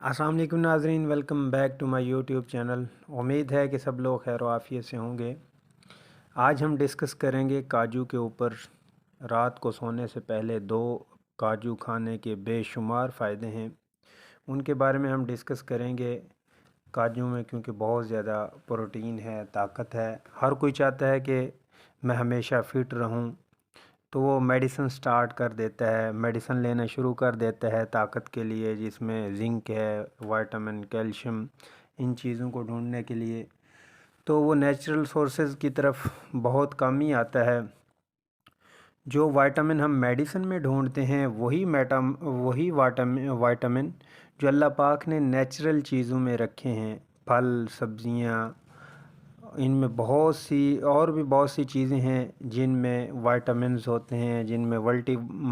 السلام علیکم ناظرین، welcome back to my YouTube channel. امید ہے کہ سب لوگ خیر و عافیت سے ہوں گے۔ آج ہم ڈسکس کریں گے کاجو کے اوپر۔ رات کو سونے سے پہلے 2 کاجو کھانے کے بے شمار فائدے ہیں، ان کے بارے میں ہم ڈسکس کریں گے۔ کاجو میں کیونکہ بہت زیادہ پروٹین ہے، طاقت ہے، ہر کوئی چاہتا ہے کہ میں ہمیشہ فٹ رہوں، تو وہ میڈیسن سٹارٹ کر دیتا ہے، میڈیسن لینا شروع کر دیتا ہے طاقت کے لیے، جس میں زنک ہے، وائٹامن، کیلشیم، ان چیزوں کو ڈھونڈنے کے لیے تو وہ نیچرل سورسز کی طرف بہت کم ہی آتا ہے۔ جو وائٹامن ہم میڈیسن میں ڈھونڈتے ہیں وہی وائٹامن جو اللہ پاک نے نیچرل چیزوں میں رکھے ہیں، پھل، سبزیاں، ان میں بہت سی چیزیں ہیں جن میں وائٹامنز ہوتے ہیں، جن میں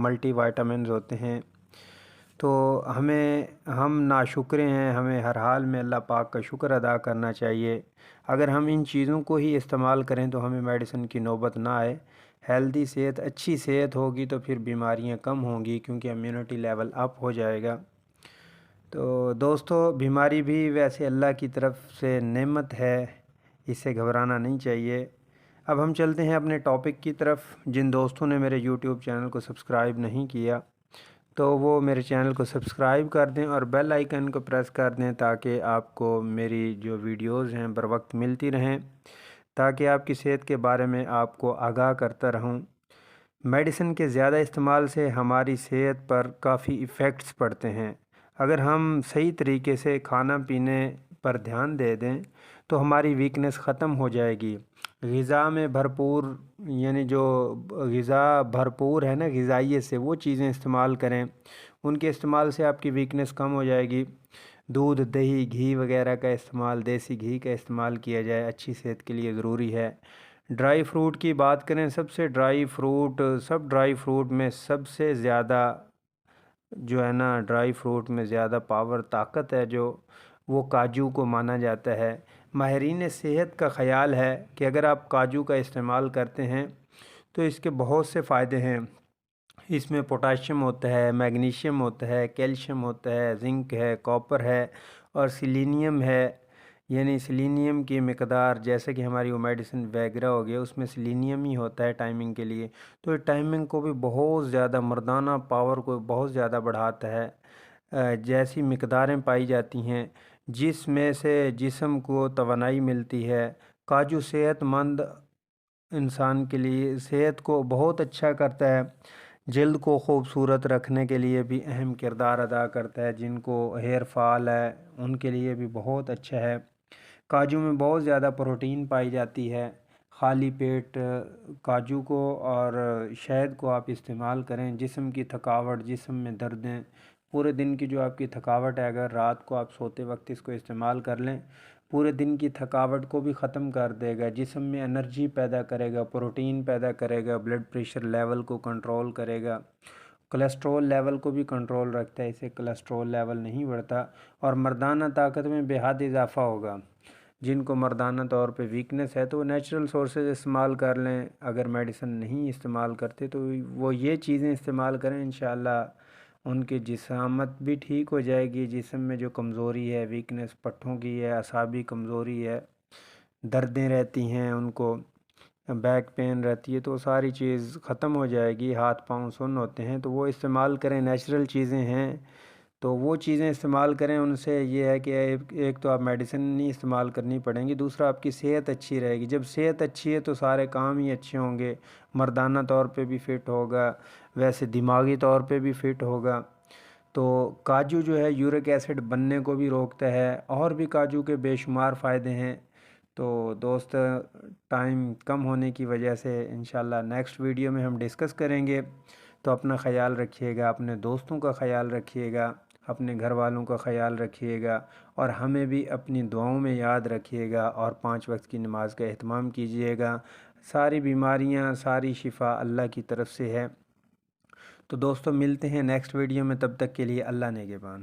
ملٹی وائٹامنز ہوتے ہیں۔ تو ہم ناشکرے ہیں، ہمیں ہر حال میں اللہ پاک کا شکر ادا کرنا چاہیے۔ اگر ہم ان چیزوں کو ہی استعمال کریں تو ہمیں میڈیسن کی نوبت نہ آئے۔ ہیلدی صحت، اچھی صحت ہوگی تو پھر بیماریاں کم ہوں گی، کیونکہ امیونٹی لیول اپ ہو جائے گا۔ تو دوستو، بیماری بھی ویسے اللہ کی طرف سے نعمت ہے، اس سے گھبرانا نہیں چاہیے۔ اب ہم چلتے ہیں اپنے ٹاپک کی طرف۔ جن دوستوں نے میرے یوٹیوب چینل کو سبسکرائب نہیں کیا تو وہ میرے چینل کو سبسکرائب کر دیں اور بیل آئیکن کو پریس کر دیں، تاکہ آپ کو میری جو ویڈیوز ہیں بر وقت ملتی رہیں، تاکہ آپ کی صحت کے بارے میں آپ کو آگاہ کرتا رہوں۔ میڈیسن کے زیادہ استعمال سے ہماری صحت پر کافی ایفیکٹس پڑتے ہیں۔ اگر ہم صحیح طریقے سے کھانا پینے پر دھیان دے دیں تو ہماری ویکنس ختم ہو جائے گی۔ غذا میں بھرپور، یعنی جو غذا بھرپور ہے نا غذائیت سے، وہ چیزیں استعمال کریں، ان کے استعمال سے آپ کی ویکنس کم ہو جائے گی۔ دودھ، دہی، گھی وغیرہ کا استعمال، دیسی گھی کا استعمال کیا جائے، اچھی صحت کے لیے ضروری ہے۔ ڈرائی فروٹ کی بات کریں، سب ڈرائی فروٹ میں سب سے زیادہ جو ہے نا، ڈرائی فروٹ میں زیادہ پاور، طاقت ہے جو، وہ کاجو کو مانا جاتا ہے۔ ماہرین صحت کا خیال ہے کہ اگر آپ کاجو کا استعمال کرتے ہیں تو اس کے بہت سے فائدے ہیں۔ اس میں پوٹاشیم ہوتا ہے، میگنیشیم ہوتا ہے، کیلشیم ہوتا ہے، زنک ہے، کاپر ہے اور سیلینیم ہے۔ یعنی سیلینیم کی مقدار، جیسے کہ ہماری وہ میڈیسن ویگرا ہو گیا، اس میں سیلینیم ہی ہوتا ہے ٹائمنگ کے لیے، تو ٹائمنگ کو بھی بہت زیادہ، مردانہ پاور کو بہت زیادہ بڑھاتا ہے۔ جیسی مقداریں پائی جاتی ہیں جس میں سے جسم کو توانائی ملتی ہے۔ کاجو صحت مند انسان کے لیے صحت کو بہت اچھا کرتا ہے، جلد کو خوبصورت رکھنے کے لیے بھی اہم کردار ادا کرتا ہے۔ جن کو ہیئر فال ہے ان کے لیے بھی بہت اچھا ہے۔ کاجو میں بہت زیادہ پروٹین پائی جاتی ہے۔ خالی پیٹ کاجو کو اور شہد کو آپ استعمال کریں، جسم کی تھکاوٹ، جسم میں دردیں، پورے دن کی جو آپ کی تھکاوٹ ہے، اگر رات کو آپ سوتے وقت اس کو استعمال کر لیں، پورے دن کی تھکاوٹ کو بھی ختم کر دے گا، جسم میں انرجی پیدا کرے گا، پروٹین پیدا کرے گا، بلڈ پریشر لیول کو کنٹرول کرے گا، کولیسٹرول لیول کو بھی کنٹرول رکھتا ہے، اسے کولیسٹرول لیول نہیں بڑھتا، اور مردانہ طاقت میں بے حد اضافہ ہوگا۔ جن کو مردانہ طور پہ ویکنس ہے تو وہ نیچرل سورسز استعمال کر لیں، اگر میڈیسن نہیں استعمال کرتے تو وہ یہ چیزیں استعمال کریں، انشاءاللہ ان کی جسامت بھی ٹھیک ہو جائے گی۔ جسم میں جو کمزوری ہے، ویکنس پٹھوں کی ہے، اعصابی کمزوری ہے، دردیں رہتی ہیں، ان کو بیک پین رہتی ہے، تو ساری چیز ختم ہو جائے گی۔ ہاتھ پاؤں سن ہوتے ہیں تو وہ استعمال کریں، نیچرل چیزیں ہیں تو وہ چیزیں استعمال کریں۔ ان سے یہ ہے کہ ایک تو آپ میڈیسن نہیں استعمال کرنی پڑیں گی، دوسرا آپ کی صحت اچھی رہے گی۔ جب صحت اچھی ہے تو سارے کام ہی اچھے ہوں گے، مردانہ طور پہ بھی فٹ ہوگا، ویسے دماغی طور پہ بھی فٹ ہوگا۔ تو کاجو جو ہے یورک ایسڈ بننے کو بھی روکتا ہے، اور بھی کاجو کے بے شمار فائدے ہیں۔ تو دوست، ٹائم کم ہونے کی وجہ سے انشاءاللہ نیکسٹ ویڈیو میں ہم ڈسکس کریں گے۔ تو اپنا خیال رکھیے گا، اپنے دوستوں کا خیال رکھیے گا، اپنے گھر والوں کا خیال رکھیے گا، اور ہمیں بھی اپنی دعاؤں میں یاد رکھیے گا، اور 5 وقت کی نماز کا اہتمام کیجیے گا۔ ساری بیماریاں، ساری شفا اللہ کی طرف سے ہے۔ تو دوستو، ملتے ہیں نیکسٹ ویڈیو میں، تب تک کے لیے اللہ نگہبان۔